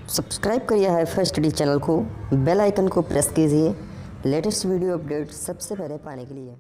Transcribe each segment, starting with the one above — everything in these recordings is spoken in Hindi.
सब्सक्राइब करिए हाईफाई स्टडी चैनल को, बेल आइकन को प्रेस कीजिए लेटेस्ट वीडियो अपडेट सबसे पहले पाने के लिए।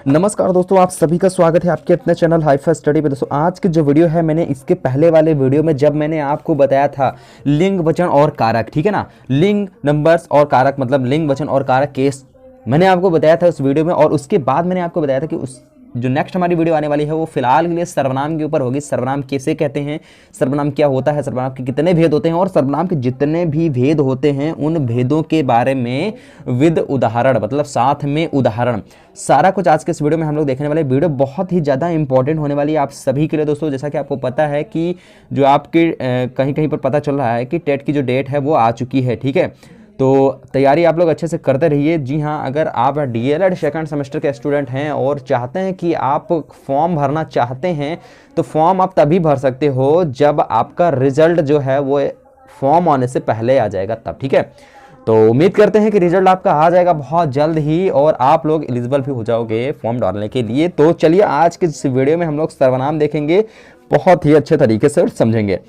नमस्कार दोस्तों, आप सभी का स्वागत है आपके अपने चैनल हाईफाई स्टडी पे। दोस्तों आज की जो वीडियो है, मैंने इसके पहले वाले वीडियो में जब मैंने आपको बताया था लिंग वचन और कारक, ठीक है ना, लिंग नंबर्स और कारक मतलब लिंग वचन और कारक केस मैंने आपको बताया था उस वीडियो में। और उसके बाद मैंने आपको बताया था कि उस जो नेक्स्ट हमारी वीडियो आने वाली है वो फिलहाल के लिए सर्वनाम के ऊपर होगी। सर्वनाम कैसे कहते हैं, सर्वनाम क्या होता है, सर्वनाम के कितने भेद होते हैं और सर्वनाम के जितने भी भेद होते हैं उन भेदों के बारे में विद उदाहरण मतलब साथ में उदाहरण सारा कुछ आज के इस वीडियो में हम लोग देखने वाले। वीडियो बहुत ही ज़्यादा इंपॉर्टेंट होने वाली है आप सभी के लिए दोस्तों। जैसा कि आपको पता है कि जो आपके कहीं कहीं पर पता चल रहा है कि टेट की जो डेट है वो आ चुकी है, ठीक है। तो तैयारी आप लोग अच्छे से करते रहिए। जी हाँ, अगर आप डीएलएड सेकंड सेमेस्टर के स्टूडेंट हैं और चाहते हैं कि आप फॉर्म भरना चाहते हैं तो फॉर्म आप तभी भर सकते हो जब आपका रिजल्ट जो है वो फॉर्म आने से पहले आ जाएगा तब, ठीक है। तो उम्मीद करते हैं कि रिजल्ट आपका आ जाएगा बहुत जल्द ही और आप लोग एलिजिबल भी हो जाओगे फॉर्म डालने के लिए। तो चलिए आज के इस वीडियो में हम लोग सर्वनाम देखेंगे, बहुत ही अच्छे तरीके से समझेंगे।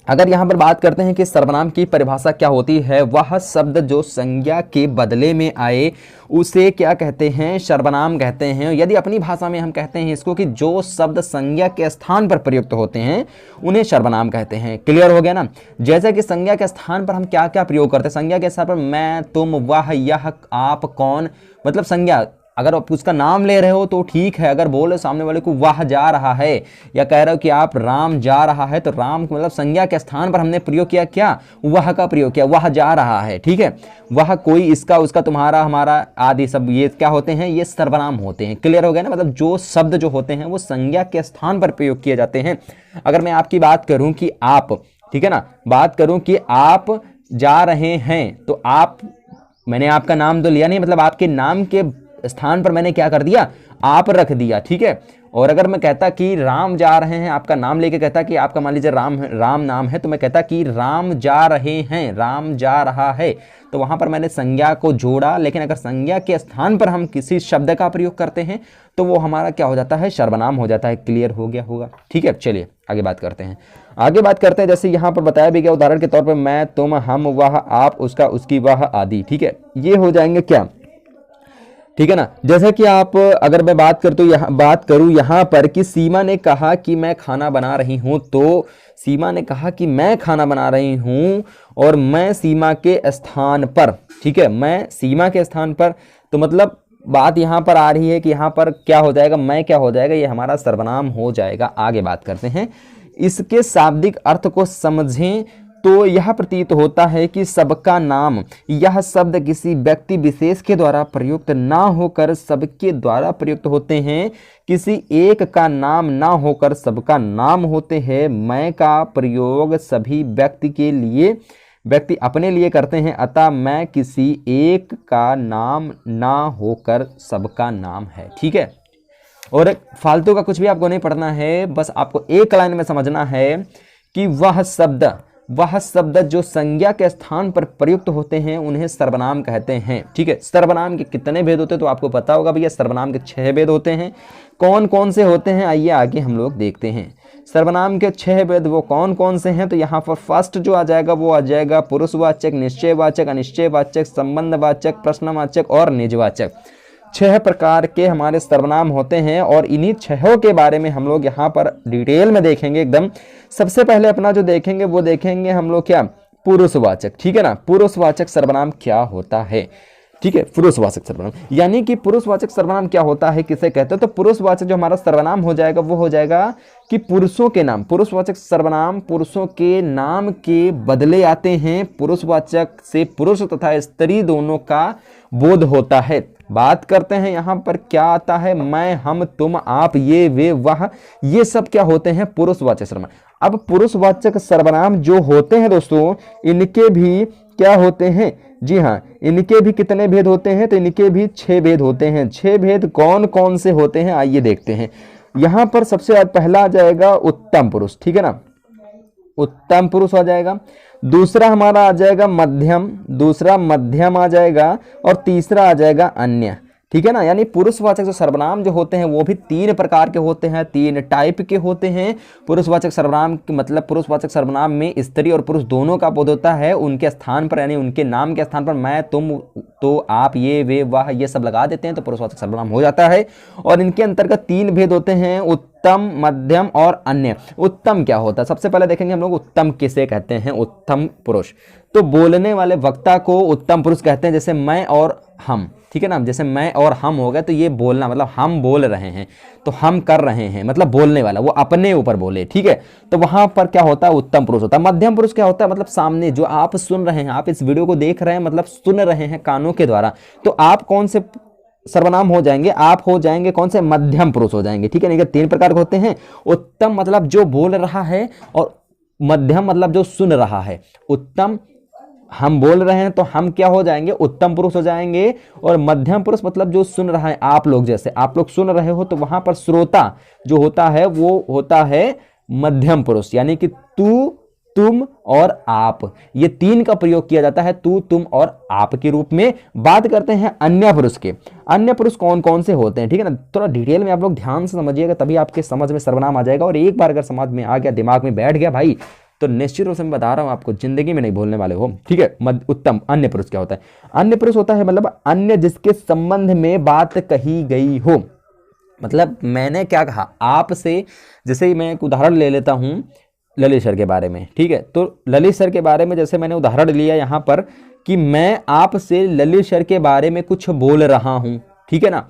अगर यहाँ पर बात करते हैं कि सर्वनाम की परिभाषा क्या होती है, वह शब्द जो संज्ञा के बदले में आए उसे क्या कहते हैं, सर्वनाम कहते हैं। यदि अपनी भाषा में हम कहते हैं इसको कि जो शब्द संज्ञा के स्थान पर प्रयुक्त होते हैं उन्हें सर्वनाम कहते हैं। क्लियर हो गया ना। जैसे कि संज्ञा के स्थान पर हम क्या क्या प्रयोग करते हैं, संज्ञा के स्थान पर मैं, तुम, वह, यह, आप, कौन, मतलब संज्ञा अगर आप उसका नाम ले रहे हो तो ठीक है। अगर बोले सामने वाले को वह जा रहा है या कह रहे हो कि आप राम जा रहा है तो राम मतलब संज्ञा के स्थान पर हमने प्रयोग किया, क्या वह का प्रयोग किया, वह जा रहा है, ठीक है। वह, कोई, इसका, उसका, तुम्हारा, हमारा आदि सब ये क्या होते हैं, ये सर्वनाम होते हैं। क्लियर हो गया ना। मतलब जो शब्द जो होते हैं वो संज्ञा के स्थान पर प्रयोग किए जाते हैं। अगर मैं आपकी बात करूं कि आप, ठीक है ना, बात करूं कि आप जा रहे हैं तो आप, मैंने आपका नाम तो लिया नहीं, मतलब आपके नाम के स्थान पर मैंने क्या कर दिया, आप रख दिया, ठीक है। और अगर मैं कहता कि राम जा रहे हैं, आपका नाम लेके कहता कि आपका मान लीजिए राम नाम है तो मैं कहता कि राम जा रहे हैं, राम जा रहा है, तो वहां पर मैंने संज्ञा को जोड़ा। लेकिन अगर संज्ञा के स्थान पर हम किसी शब्द का प्रयोग करते हैं तो वो हमारा क्या हो जाता है, सर्वनाम हो जाता है। क्लियर हो गया होगा, ठीक है। चलिए आगे बात करते हैं। आगे बात करते हैं जैसे यहाँ पर बताया भी गया उदाहरण के तौर पर मैं, तुम, हम, वह, आप, उसका, उसकी, वह आदि, ठीक है। ये हो जाएंगे क्या, ठीक है ना। जैसे कि आप, अगर मैं बात करूं यहाँ पर कि सीमा ने कहा कि मैं खाना बना रही हूं, तो सीमा ने कहा कि मैं खाना बना रही हूं और मैं सीमा के स्थान पर, ठीक है, मैं सीमा के स्थान पर, तो मतलब बात यहाँ पर आ रही है कि यहाँ पर क्या हो जाएगा, मैं क्या हो जाएगा, ये हमारा सर्वनाम हो जाएगा। आगे बात करते हैं, इसके शाब्दिक अर्थ को समझें तो यह प्रतीत होता है कि सबका नाम, यह शब्द किसी व्यक्ति विशेष के द्वारा प्रयुक्त ना होकर सबके द्वारा प्रयुक्त होते हैं। किसी एक का नाम ना होकर सबका नाम होते हैं। मैं का प्रयोग सभी व्यक्ति अपने लिए करते हैं, अतः मैं किसी एक का नाम ना होकर सबका नाम है, ठीक है। और फालतू का कुछ भी आपको नहीं पढ़ना है, बस आपको एक लाइन में समझना है कि वह शब्द जो संज्ञा के स्थान पर प्रयुक्त होते हैं उन्हें सर्वनाम कहते हैं, ठीक है। सर्वनाम के कितने भेद होते हैं तो आपको पता होगा भैया, सर्वनाम के 6 भेद होते हैं। कौन कौन से होते हैं आइए आगे हम लोग देखते हैं। सर्वनाम के 6 भेद वो कौन कौन से हैं, तो यहाँ पर फर्स्ट जो आ जाएगा वो आ जाएगा पुरुषवाचक, निश्चयवाचक, अनिश्चयवाचक, संबंधवाचक, प्रश्नवाचक और निजवाचक। 6 प्रकार के हमारे सर्वनाम होते हैं और इन्हीं 6 के बारे में हम लोग यहाँ पर डिटेल में देखेंगे एकदम। सबसे पहले अपना जो देखेंगे वो देखेंगे हम लोग क्या, पुरुषवाचक, ठीक है ना। पुरुषवाचक सर्वनाम क्या होता है, ठीक है। पुरुषवाचक सर्वनाम यानी कि पुरुषवाचक सर्वनाम क्या होता है, किसे कहते हैं, तो पुरुषवाचक जो हमारा सर्वनाम हो जाएगा वो हो जाएगा कि पुरुषों के नाम, पुरुषवाचक सर्वनाम पुरुषों के नाम के बदले आते हैं। पुरुषवाचक से पुरुष तथा स्त्री दोनों का बोध होता है। बात करते हैं यहाँ पर क्या आता है, मैं, हम, तुम, आप, ये, वे, वह, ये सब क्या होते हैं, पुरुषवाचक सर्वनाम। अब पुरुषवाचक सर्वनाम जो होते हैं दोस्तों, इनके भी क्या होते हैं, जी हाँ, इनके भी कितने भेद होते हैं, तो इनके भी 6 भेद होते हैं। 6 भेद कौन कौन से होते हैं आइए देखते हैं। यहाँ पर सबसे पहला आ जाएगा उत्तम पुरुष, ठीक है ना, उत्तम पुरुष आ जाएगा। दूसरा हमारा आ जाएगा मध्यम, दूसरा मध्यम आ जाएगा और तीसरा आ जाएगा अन्य, ठीक है ना। यानी पुरुषवाचक जो सर्वनाम जो होते हैं वो भी 3 प्रकार के होते हैं, 3 टाइप के होते हैं। पुरुषवाचक सर्वनाम मतलब पुरुषवाचक सर्वनाम में स्त्री और पुरुष दोनों का बोध होता है। उनके स्थान पर यानी उनके नाम के स्थान पर मैं, तुम, तो, आप, ये, वे, वह ये सब लगा देते हैं तो पुरुषवाचक सर्वनाम हो जाता है। और इनके अंतर्गत 3 भेद होते हैं, उत्तम, मध्यम और अन्य। उत्तम क्या होता है, सबसे पहले देखेंगे हम लोग उत्तम किसे कहते हैं। उत्तम पुरुष तो बोलने वाले वक्ता को उत्तम पुरुष कहते हैं। जैसे मैं और हम, ठीक है ना, जैसे मैं और हम हो गए तो ये बोलना मतलब हम बोल रहे हैं, तो हम कर रहे हैं मतलब बोलने वाला वो अपने ऊपर बोले, ठीक है। तो वहां पर क्या होता है, उत्तम पुरुष होता है। मध्यम पुरुष क्या होता है, मतलब सामने जो आप सुन रहे हैं, आप इस वीडियो को देख रहे हैं मतलब सुन रहे हैं कानों के द्वारा, तो आप कौन से सर्वनाम हो जाएंगे, आप हो जाएंगे कौन से, मध्यम पुरुष हो जाएंगे, ठीक है। नहीं, 3 प्रकार के होते हैं। उत्तम मतलब जो बोल रहा है और मध्यम मतलब जो सुन रहा है। उत्तम हम बोल रहे हैं तो हम क्या हो जाएंगे, उत्तम पुरुष हो जाएंगे। और मध्यम पुरुष मतलब जो सुन रहा है, आप लोग जैसे आप लोग सुन रहे हो तो वहां पर श्रोता जो होता है वो होता है मध्यम पुरुष। यानी कि तू, तुम और आप, ये 3 का प्रयोग किया जाता है, तू, तुम और आप के रूप में। बात करते हैं अन्य पुरुष के। अन्य पुरुष कौन कौन से होते हैं, ठीक है ना। थोड़ा डिटेल में आप लोग ध्यान से समझिएगा तभी आपके समझ में सर्वनाम आ जाएगा। और एक बार अगर समझ में आ गया, दिमाग में बैठ गया भाई, तो निश्चित रूप से मैं बता रहा हूं आपको, जिंदगी में नहीं भूलने वाले हो, ठीक है। उत्तम अन्य पुरुष क्या होता है, अन्य पुरुष होता है मतलब अन्य जिसके संबंध में बात कही गई हो। मतलब मैंने क्या कहा आपसे, जैसे मैं एक उदाहरण ले लेता हूं ललित सर के बारे में, ठीक है। तो ललित सर के बारे में जैसे मैंने उदाहरण लिया यहां पर कि मैं आपसे ललित सर के बारे में कुछ बोल रहा हूं, ठीक है ना।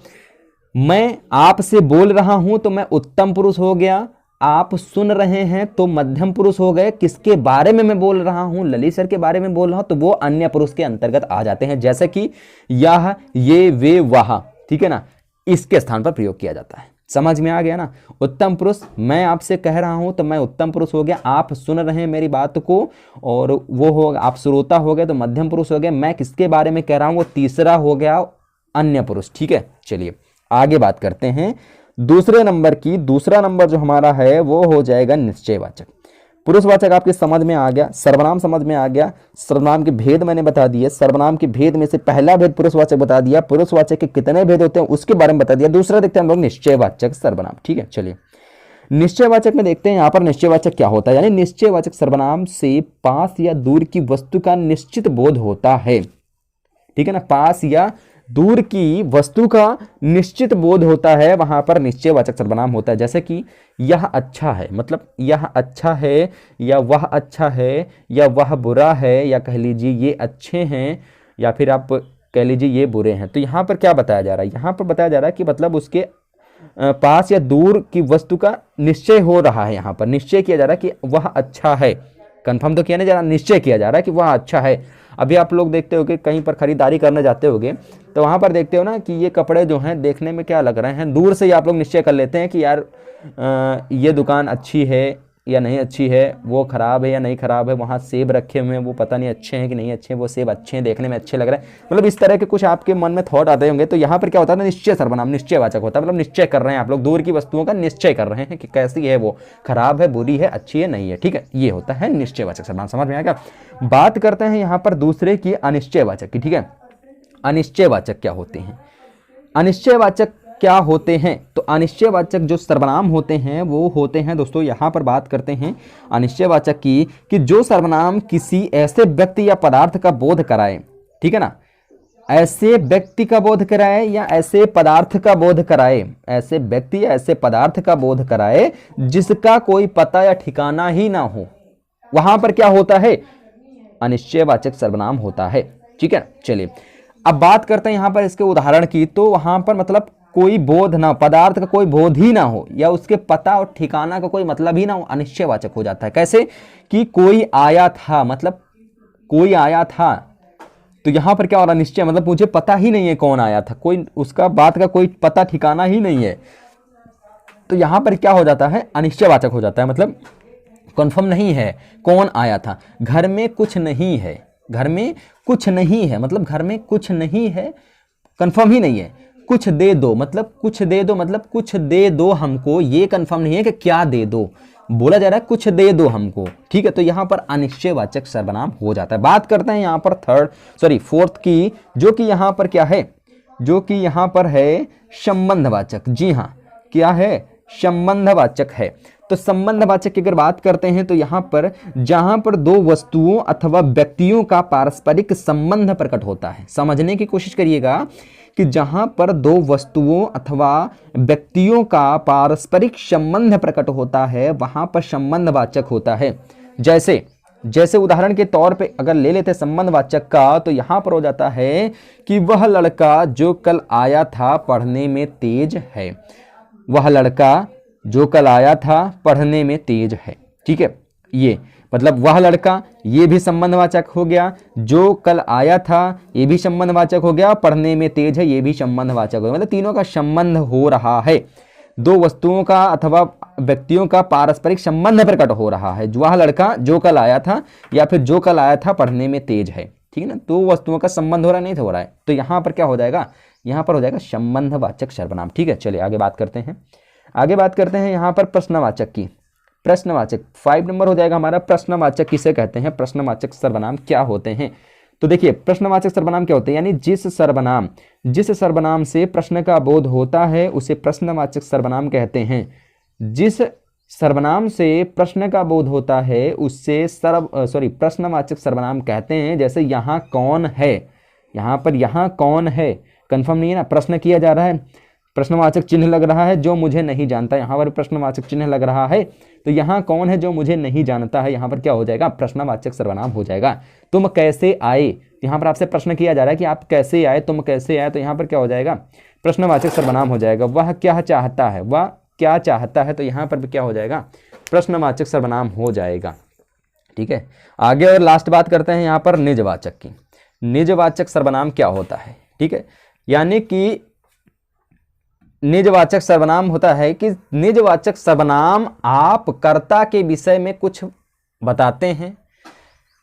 मैं आपसे बोल रहा हूं तो मैं उत्तम पुरुष हो गया। आप सुन रहे हैं तो मध्यम पुरुष हो गए। किसके बारे में मैं बोल रहा हूं, ललित सर के बारे में बोल रहा हूं, तो वो अन्य पुरुष के अंतर्गत आ जाते हैं। जैसे कि यह, ये, वे, वह, ठीक है ना, इसके स्थान पर प्रयोग किया जाता है। समझ में आ गया ना। उत्तम पुरुष मैं आपसे कह रहा हूं तो मैं उत्तम पुरुष हो गया। आप सुन रहे हैं मेरी बात को और वो हो, आप श्रोता हो गए तो मध्यम पुरुष हो गए। मैं किसके बारे में कह रहा हूं वो तीसरा हो गया अन्य पुरुष, ठीक है। चलिए आगे बात करते हैं दूसरे नंबर की। दूसरा नंबर जो हमारा है वो हो जाएगा निश्चयवाचक। पुरुषवाचक आपके समझ में आ गया, सर्वनाम समझ में आ गया, सर्वनाम के भेद मैंने बता दिए। सर्वनाम के भेद में से पहला भेद पुरुषवाचक बता दिया, पुरुषवाचक के कितने भेद होते हैं उसके बारे में बता दिया। दूसरा देखते हैं हम लोग निश्चयवाचक सर्वनाम, ठीक है। चलिए निश्चयवाचक में देखते हैं यहाँ पर निश्चयवाचक क्या होता है। यानी निश्चयवाचक सर्वनाम से पास या दूर की वस्तु का निश्चित बोध होता है, ठीक है ना। पास या दूर की वस्तु का निश्चित बोध होता है, वहां पर निश्चयवाचक सर्वनाम होता है। जैसे कि यह अच्छा है, मतलब यह अच्छा है, या वह अच्छा है, या वह बुरा है, या कह लीजिए ये अच्छे हैं, या फिर आप कह लीजिए ये बुरे हैं। तो यहाँ पर क्या बताया जा रहा है, यहाँ पर बताया जा रहा है कि मतलब उसके पास या दूर की वस्तु का निश्चय हो रहा है। यहाँ पर निश्चय किया जा रहा है कि वह अच्छा है। कंफर्म तो किया नहीं जा रहा, निश्चय किया जा रहा है कि वह अच्छा है। अभी आप लोग देखते होगे कहीं पर खरीदारी करने जाते होगे तो वहाँ पर देखते हो ना कि ये कपड़े जो हैं देखने में क्या लग रहे हैं, दूर से ही आप लोग निश्चय कर लेते हैं कि यार ये दुकान अच्छी है या नहीं अच्छी है, वो ख़राब है या नहीं ख़राब है। वहाँ सेब रखे हुए हैं, वो पता नहीं अच्छे हैं कि नहीं अच्छे हैं, वो सेब अच्छे हैं, देखने में अच्छे लग रहे हैं। मतलब इस तरह के कुछ आपके मन में थॉट आते होंगे। तो यहाँ पर क्या होता है ना, निश्चय सर्वनाम निश्चयवाचक होता है। मतलब निश्चय कर रहे हैं आप लोग, दूर की वस्तुओं का निश्चय कर रहे हैं कि कैसी है वो, खराब है, बुरी है, अच्छी है, नहीं है, ठीक है। ये होता है निश्चयवाचक सर्वनाम। समझ में आएगा। बात करते हैं यहाँ पर दूसरे की अनिश्चयवाचक की, ठीक है। अनिश्चयवाचक क्या होते हैं, अनिश्चयवाचक क्या होते हैं, तो अनिश्चयवाचक जो सर्वनाम होते हैं वो होते हैं दोस्तों, यहाँ पर बात करते हैं अनिश्चयवाचक की कि जो सर्वनाम किसी ऐसे व्यक्ति या पदार्थ का बोध कराए, ठीक है ना, ऐसे व्यक्ति का बोध कराए या ऐसे पदार्थ का बोध कराए, ऐसे व्यक्ति या ऐसे पदार्थ का बोध कराए जिसका कोई पता या ठिकाना ही ना हो, वहां पर क्या होता है, अनिश्चयवाचक सर्वनाम होता है, ठीक है। चलिए अब बात करते हैं यहाँ पर इसके उदाहरण की। तो वहां पर मतलब कोई बोध ना, पदार्थ का कोई बोध ही ना हो या उसके पता और ठिकाना का कोई मतलब ही ना हो, अनिश्चयवाचक हो जाता है। कैसे कि कोई आया था, मतलब कोई आया था, तो यहां पर क्या हो रहा है, निश्चय मतलब मुझे पता ही नहीं है कौन आया था, कोई उसका बात का कोई पता ठिकाना ही नहीं है। तो यहां पर क्या हो जाता है, अनिश्चयवाचक हो जाता है। मतलब कंफर्म नहीं है कौन आया था। घर में कुछ नहीं है, घर में कुछ नहीं है, मतलब घर में कुछ नहीं है, कंफर्म ही नहीं है। कुछ दे दो, मतलब कुछ दे दो, मतलब कुछ दे दो हमको, ये कंफर्म नहीं है कि क्या दे दो, बोला जा रहा है कुछ दे दो हमको, ठीक है। तो यहां पर अनिश्चयवाचक सर्वनाम हो जाता है। बात करते हैं यहां पर फोर्थ की, जो कि यहां पर क्या है, जो कि यहाँ पर है संबंधवाचक। जी हाँ, क्या है? संबंधवाचक है। तो संबंधवाचक की अगर बात करते हैं तो यहाँ पर जहां पर दो वस्तुओं अथवा व्यक्तियों का पारस्परिक संबंध प्रकट होता है, समझने की कोशिश करिएगा कि जहां पर दो वस्तुओं अथवा व्यक्तियों का पारस्परिक संबंध प्रकट होता है वहां पर संबंधवाचक होता है। जैसे उदाहरण के तौर पे अगर ले लेते संबंधवाचक का, तो यहां पर हो जाता है कि वह लड़का जो कल आया था पढ़ने में तेज है। वह लड़का जो कल आया था पढ़ने में तेज है। ठीक है, ये मतलब वह लड़का, ये भी संबंधवाचक हो गया। जो कल आया था ये भी संबंधवाचक हो गया। पढ़ने में तेज है ये भी संबंधवाचक हो गया। मतलब तीनों का संबंध हो रहा है, दो वस्तुओं का अथवा व्यक्तियों का पारस्परिक संबंध प्रकट हो रहा है। वह लड़का जो कल आया था या फिर जो कल आया था पढ़ने में तेज है। ठीक है ना, दो वस्तुओं का संबंध हो रहा नहीं हो रहा है, तो यहाँ पर क्या हो जाएगा? यहाँ पर हो जाएगा संबंधवाचक सर्वनाम। ठीक है, चलिए आगे बात करते हैं यहाँ पर प्रश्नवाचक की। प्रश्नवाचक 5 नंबर हो जाएगा हमारा। प्रश्नवाचक किसे कहते हैं? प्रश्नवाचक सर्वनाम क्या होते हैं? तो देखिए, प्रश्नवाचक सर्वनाम क्या होते हैं? यानी जिस सर्वनाम से प्रश्न का बोध होता है उसे प्रश्नवाचक सर्वनाम कहते हैं। जिस सर्वनाम से प्रश्न का बोध होता है उससे प्रश्नवाचक सर्वनाम कहते हैं। जैसे यहाँ कौन है, यहाँ पर यहाँ कौन है कंफर्म नहीं है ना, प्रश्न किया जा रहा है, प्रश्नवाचक चिन्ह लग रहा है जो मुझे नहीं जानता, यहाँ पर प्रश्नवाचक चिन्ह लग रहा है, तो यहाँ कौन है जो मुझे नहीं जानता है, यहाँ पर क्या हो जाएगा? प्रश्नवाचक सर्वनाम हो जाएगा। तुम कैसे आए, यहाँ पर आपसे प्रश्न किया जा रहा है कि आप कैसे आए, तुम कैसे आए, तो यहाँ पर क्या हो जाएगा? प्रश्नवाचक सर्वनाम हो जाएगा। वह क्या चाहता है, वह क्या चाहता है, तो यहाँ पर भी क्या हो जाएगा? प्रश्नवाचक सर्वनाम हो जाएगा। ठीक है, आगे और लास्ट बात करते हैं यहाँ पर निजवाचक की। निजवाचक सर्वनाम क्या होता है? ठीक है, यानी कि निजवाचक सर्वनाम होता है कि निजवाचक सर्वनाम आप कर्ता के विषय में कुछ बताते हैं,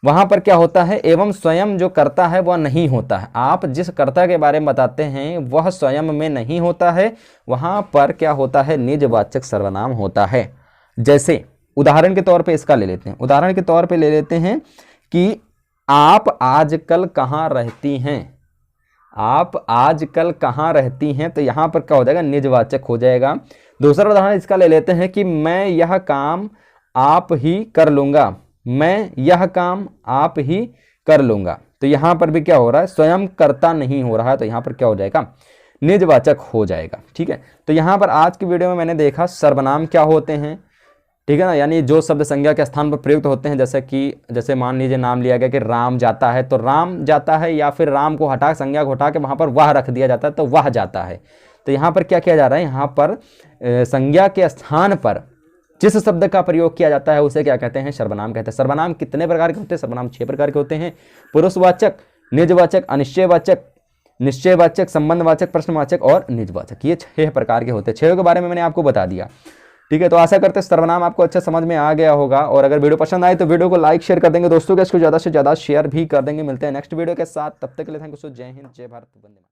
वहां पर क्या होता है? एवं स्वयं जो कर्ता है वह नहीं होता है। आप जिस कर्ता के बारे में बताते हैं वह स्वयं में नहीं होता है, वहां पर क्या होता है? निजवाचक सर्वनाम होता है। जैसे उदाहरण के तौर पे इसका ले लेते हैं, कि आप आजकल कहाँ रहती हैं, आप आजकल कहाँ रहती हैं, तो यहाँ पर क्या हो जाएगा? निजवाचक हो जाएगा। दूसरा उदाहरण इसका ले लेते हैं कि मैं यह काम आप ही कर लूँगा, मैं यह काम आप ही कर लूँगा, तो यहाँ पर भी क्या हो रहा है? स्वयं कर्ता नहीं हो रहा है, तो यहाँ पर क्या हो जाएगा? निजवाचक हो जाएगा। ठीक है, तो यहाँ पर आज की वीडियो में मैंने देखा सर्वनाम क्या होते हैं। ठीक है ना, यानी जो शब्द संज्ञा के स्थान पर प्रयुक्त होते हैं, जैसे मान लीजिए नाम लिया गया कि राम जाता है, तो राम जाता है, या फिर राम को हटा संज्ञा को हटा के वहां पर वह रख दिया जाता है, तो वह जाता है। तो यहाँ पर क्या किया जा रहा है? यहाँ पर संज्ञा के स्थान पर जिस शब्द का प्रयोग किया जाता है उसे क्या कहते हैं? सर्वनाम कहते हैं। सर्वनाम कितने प्रकार के होते हैं? सर्वनाम 6 प्रकार के होते हैं। पुरुषवाचक, निजवाचक, अनिश्चयवाचक, निश्चयवाचक, संबंधवाचक, प्रश्नवाचक और निजवाचक, ये 6 प्रकार के होते हैं। 6 के बारे में मैंने आपको बता दिया। ठीक है, तो आशा करते हैं सर्वनाम आपको अच्छा समझ में आ गया होगा, और अगर वीडियो पसंद आए तो वीडियो को लाइक शेयर कर देंगे दोस्तों के, इसको ज़्यादा से ज़्यादा शेयर भी कर देंगे। मिलते हैं नेक्स्ट वीडियो के साथ, तब तक के लिए थैंक यू। जय हिंद, जय भारत, वंदे मातरम।